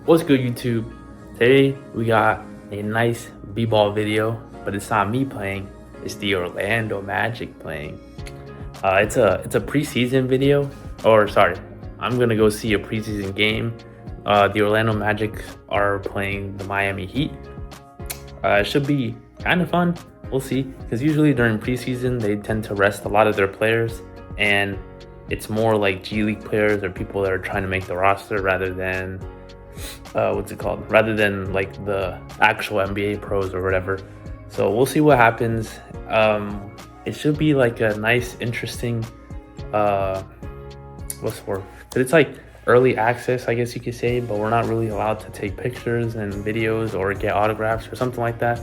What's good, YouTube? Today we got a nice b-ball video, but it's not me playing, it's the Orlando Magic playing. It's a preseason video, or sorry, I'm gonna go see a preseason game. The Orlando Magic are playing the Miami Heat. It should be kind of fun. We'll see, because usually during preseason they tend to rest a lot of their players, and it's more like G League players or people that are trying to make the roster rather than rather than like the actual NBA pros or whatever. So we'll see what happens. It should be like a nice, interesting what's the word? But it's like early access, I guess you could say, but we're not really allowed to take pictures and videos or get autographs or something like that.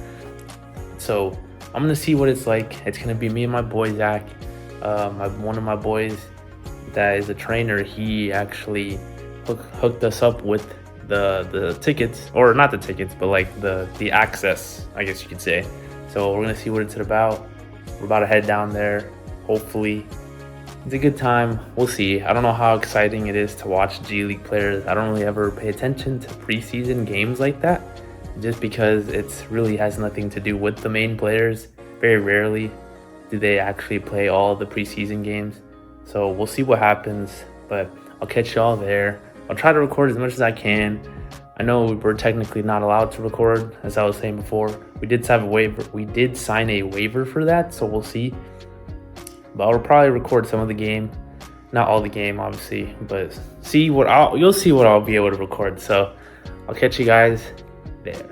So I'm gonna see what it's like. It's gonna be me and my boy Zach. One of my boys that is a trainer, he actually hooked us up with the tickets, or not the tickets, but like the access, I guess you could say. So we're gonna see what it's about. We're about to head down there. Hopefully it's a good time. We'll see. I don't know how exciting it is to watch G League players. I don't really ever pay attention to preseason games like that, just because it's really has nothing to do with the main players. Very rarely do they actually play all the preseason games. So we'll see what happens, but I'll catch y'all there. I'll try to record as much as I can. I know we're technically not allowed to record, as I was saying before. We did have a waiver. We did sign a waiver for that, so we'll see. But I'll probably record some of the game, not all the game, obviously, but you'll see what I'll be able to record. So I'll catch you guys there.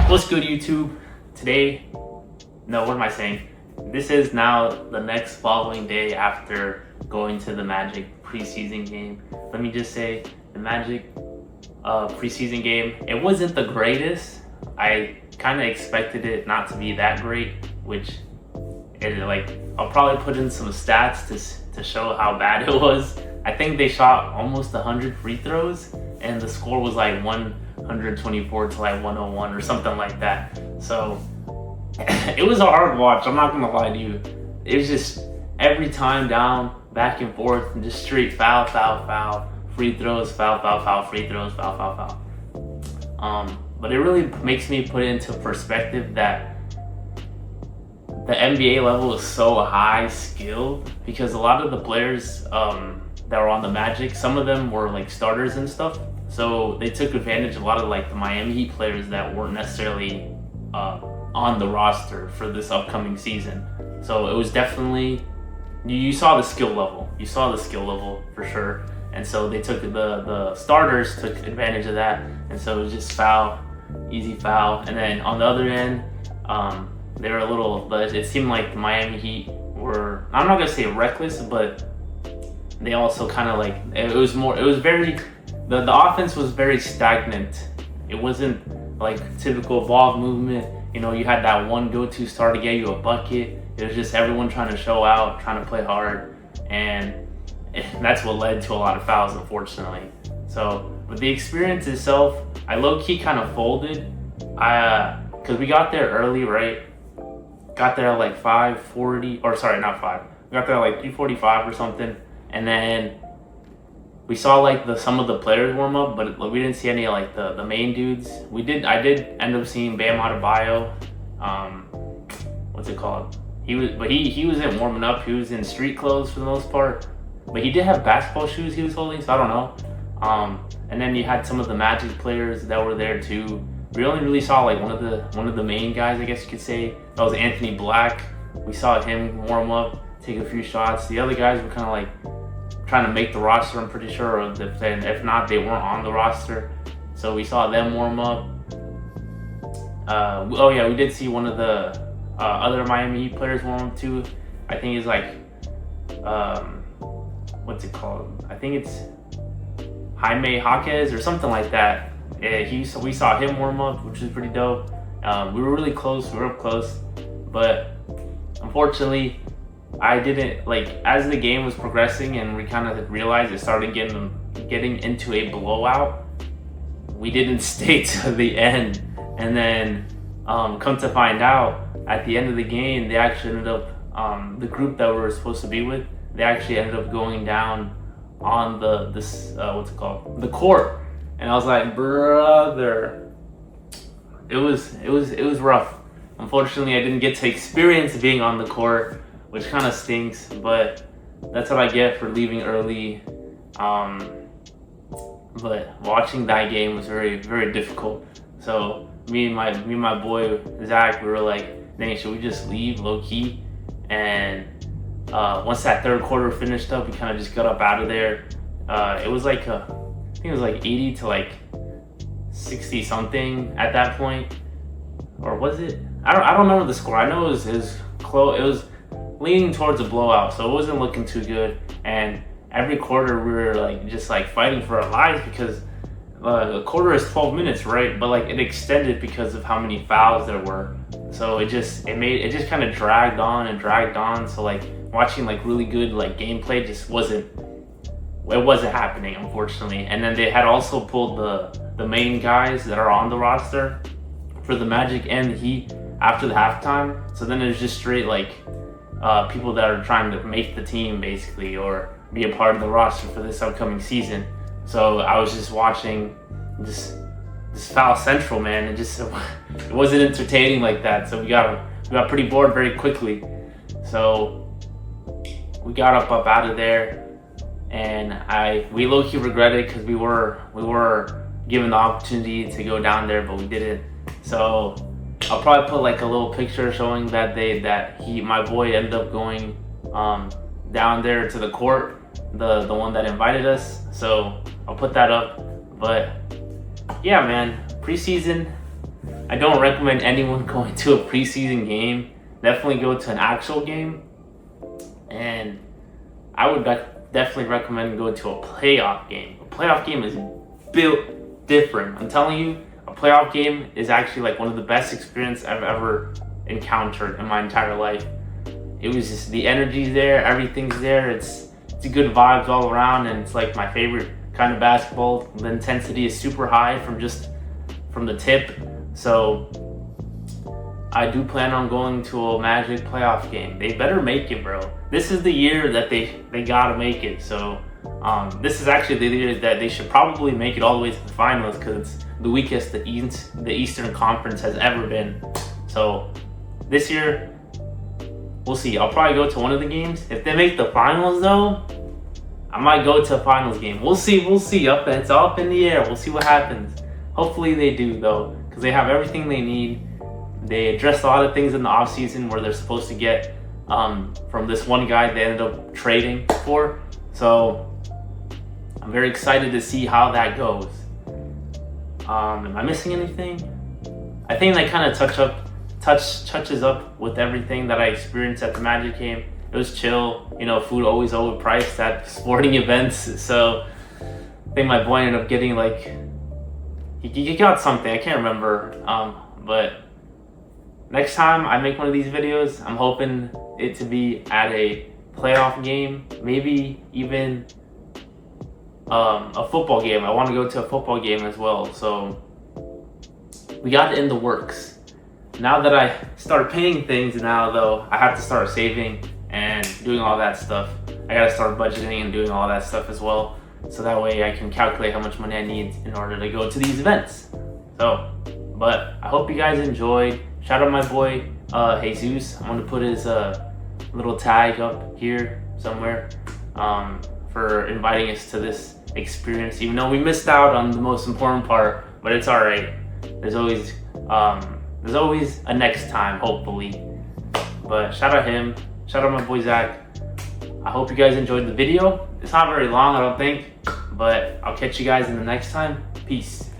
What's good, YouTube? Today, no, what am I saying? This is now the next following day after going to the Magic preseason game. Let me just say, the Magic preseason game, it wasn't the greatest. I kind of expected it not to be that great, which I'll probably put in some stats to show how bad it was. I think they shot almost 100 free throws, and the score was like 124 to like 101 or something like that. So it was a hard watch, I'm not gonna lie to you. It was just every time down, back and forth, and just straight foul, free throws, foul, free throws, foul. But it really makes me put it into perspective that the NBA level is so high skilled, because a lot of the players that were on the Magic, some of them were like starters and stuff. So they took advantage of a lot of like the Miami Heat players that weren't necessarily on the roster for this upcoming season. So it was definitely, you saw the skill level. You saw the skill level for sure. And so they took the starters took advantage of that. And so it was just foul, easy foul. And then on the other end, they were a little, but it seemed like the Miami Heat were, I'm not gonna say reckless, but they also kind of like, the offense was very stagnant. It wasn't like typical ball movement. You know, you had that one go-to star to get you a bucket. It was just everyone trying to show out, trying to play hard. And that's what led to a lot of fouls, unfortunately. So, with the experience itself, I low-key kind of folded. Because we got there early, right? Got there at like 5:40, or sorry, not 5. We got there at like 3:45 or something. And then we saw like some of the players warm up, but we didn't see any like the main dudes. I did end up seeing Bam Adebayo. What's it called? He wasn't warming up. He was in street clothes for the most part, but he did have basketball shoes he was holding, so I don't know. And then you had some of the Magic players that were there too. We only really saw like one of the main guys, I guess you could say. That was Anthony Black. We saw him warm up, take a few shots. The other guys were kind of like trying to make the roster, I'm pretty sure, or if not, they weren't on the roster. So we saw them warm up. Oh yeah, we did see one of the other Miami Heat players warm up too. I think it's like, what's it called? I think it's Jaime Jaquez or something like that. Yeah, we saw him warm up, which was pretty dope. We were really close. We were up close, but unfortunately, I didn't like as the game was progressing and we kind of realized it started getting into a blowout. We didn't stay to the end, and then come to find out at the end of the game, they actually ended up the group that we were supposed to be with. They actually ended up going down on the court. And I was like, brother, it was rough. Unfortunately, I didn't get to experience being on the court, which kind of stinks, but that's what I get for leaving early. But watching that game was very, very difficult. So me and my boy Zach, we were like, dang, should we just leave low key? And once that third quarter finished up, we kind of just got up out of there. It was like I think it was like 80 to like 60 something at that point, or was it? I don't remember the score. I know it was close. It was leaning towards a blowout, so it wasn't looking too good. And every quarter we were like just like fighting for our lives because a quarter is 12 minutes, right? But like it extended because of how many fouls there were. So it just kind of dragged on and dragged on. So like watching like really good like gameplay just wasn't happening, unfortunately. And then they had also pulled the main guys that are on the roster for the Magic and the Heat after the halftime. So then it was just straight like people that are trying to make the team basically or be a part of the roster for this upcoming season. So I was just watching this foul central, man. It wasn't entertaining like that. So we got pretty bored very quickly. So we got up out of there. And we low-key regret it because we were given the opportunity to go down there, but we didn't. So I'll probably put like a little picture showing that my boy ended up going down there to the court, the one that invited us. So I'll put that up. But yeah, man, preseason. I don't recommend anyone going to a preseason game. Definitely go to an actual game, and I would definitely recommend going to a playoff game. A playoff game is built different. I'm telling you, a playoff game is actually like one of the best experiences I've ever encountered in my entire life. It was just the energy's there, everything's there. It's a good vibes all around, and it's like my favorite kind of basketball. The intensity is super high from the tip. So I do plan on going to a Magic playoff game. They better make it, bro. This is the year that they gotta make it. So this is actually the year that they should probably make it all the way to the finals because it's the weakest the Eastern Conference has ever been. So this year, we'll see. I'll probably go to one of the games. If they make the finals though, I might go to a finals game. We'll see. It's all up in the air. We'll see what happens. Hopefully they do though, because they have everything they need. They addressed a lot of things in the offseason where they're supposed to get from this one guy they ended up trading for. So I'm very excited to see how that goes. Am I missing anything? I think that kind of touches up with everything that I experienced at the Magic game. It was chill, food always overpriced at sporting events. So I think my boy ended up getting like, he got something, I can't remember. But next time I make one of these videos, I'm hoping it to be at a playoff game, maybe even a football game. I want to go to a football game as well. So we got it in the works. Now that I start paying things now though, I have to start saving and doing all that stuff. I gotta start budgeting and doing all that stuff as well. so that way I can calculate how much money I need in order to go to these events. So, but I hope you guys enjoyed. Shout out my boy Jesus. I'm gonna put his little tag up here somewhere for inviting us to this experience, even though we missed out on the most important part, but it's all right. There's always a next time, hopefully. But shout out him, shout out my boy Zach. I hope you guys enjoyed the video. It's not very long, I don't think, but I'll catch you guys in the next time. Peace.